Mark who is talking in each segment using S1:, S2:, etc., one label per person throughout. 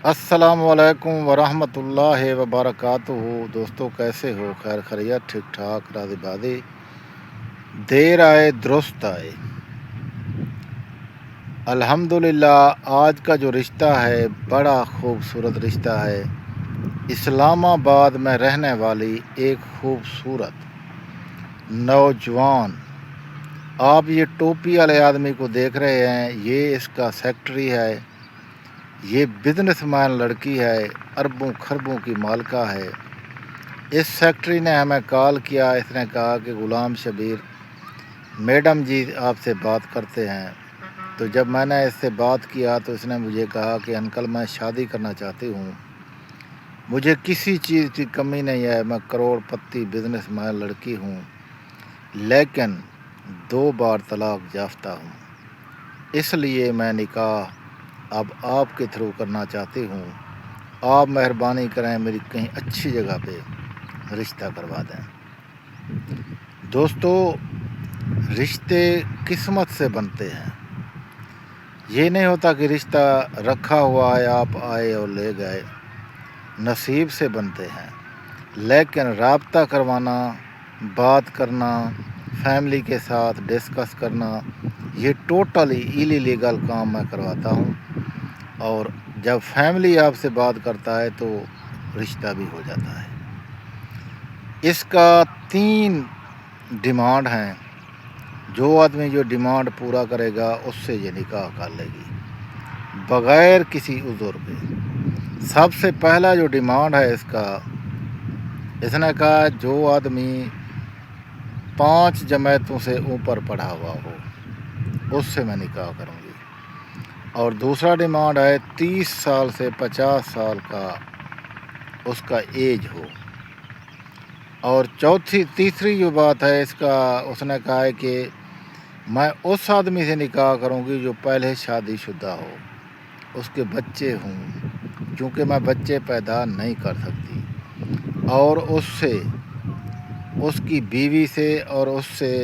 S1: السلام علیکم ورحمۃ اللہ وبرکاتہ۔ دوستو کیسے ہو؟ خیر خیریت، ٹھیک ٹھاک، راضی بادی؟ دیر آئے درست آئے۔ الحمدللہ آج کا جو رشتہ ہے بڑا خوبصورت رشتہ ہے۔ اسلام آباد میں رہنے والی ایک خوبصورت نوجوان، آپ یہ ٹوپی والے آدمی کو دیکھ رہے ہیں، یہ اس کا سیکٹری ہے۔ یہ بزنس مین لڑکی ہے، اربوں خربوں کی مالکہ ہے۔ اس سیکٹری نے ہمیں کال کیا، اس نے کہا کہ غلام شبیر میڈم جی آپ سے بات کرتے ہیں۔ تو جب میں نے اس سے بات کیا تو اس نے مجھے کہا کہ انکل میں شادی کرنا چاہتی ہوں، مجھے کسی چیز کی کمی نہیں ہے، میں کروڑ پتی بزنس مین لڑکی ہوں، لیکن 2 بار طلاق یافتہ ہوں، اس لیے میں نکاح اب آپ کے تھرو کرنا چاہتی ہوں۔ آپ مہربانی کریں، میری کہیں اچھی جگہ پہ رشتہ کروا دیں۔ دوستو رشتے قسمت سے بنتے ہیں، یہ نہیں ہوتا کہ رشتہ رکھا ہوا ہے آپ آئے اور لے گئے، نصیب سے بنتے ہیں۔ لیکن رابطہ کروانا، بات کرنا، فیملی کے ساتھ ڈسکس کرنا، یہ ٹوٹلی ایلیگل کام میں کرواتا ہوں، اور جب فیملی آپ سے بات کرتا ہے تو رشتہ بھی ہو جاتا ہے۔ اس کا 3 ڈیمانڈ ہیں، جو آدمی جو ڈیمانڈ پورا کرے گا اس سے یہ نکاح کر لے گی بغیر کسی عذر کے۔ سب سے پہلا جو ڈیمانڈ ہے اس کا، اس نے کہا جو آدمی 5 جماعتوں سے اوپر پڑھا ہوا ہو اس سے میں نکاح کروں گی، اور دوسرا ڈیمانڈ ہے 30 سال سے 50 سال کا اس کا ایج ہو، اور تیسری جو بات ہے اس کا، اس نے کہا ہے کہ میں اس آدمی سے نکاح کروں گی جو پہلے شادی شدہ ہو، اس کے بچے ہوں، کیونکہ میں بچے پیدا نہیں کر سکتی، اور اس کی بیوی سے اور اس سے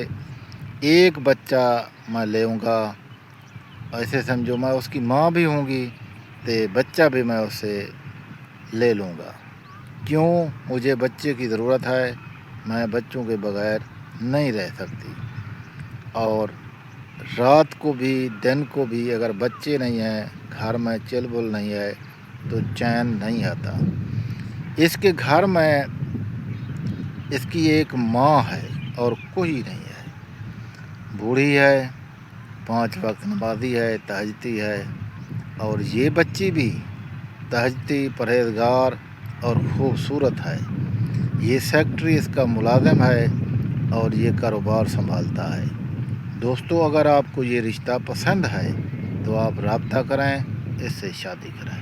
S1: ایک بچہ میں لوں گا، ایسے سمجھو میں اس کی ماں بھی ہوں گی تو بچہ بھی میں اس سے لے لوں گا۔ کیوں؟ مجھے بچے کی ضرورت ہے، میں بچوں کے بغیر نہیں رہ سکتی، اور رات کو بھی دن کو بھی اگر بچے نہیں ہیں، گھر میں چل بل نہیں ہے تو چین نہیں آتا۔ اس کے گھر میں اس کی ایک ماں ہے اور کوئی نہیں ہے، بوڑھی ہے، 5 وقت نمازی ہے، تہجدی ہے، اور یہ بچی بھی تہجدی، پرہیزگار اور خوبصورت ہے۔ یہ سیکٹری اس کا ملازم ہے اور یہ کاروبار سنبھالتا ہے۔ دوستو اگر آپ کو یہ رشتہ پسند ہے تو آپ رابطہ کریں، اس سے شادی کریں۔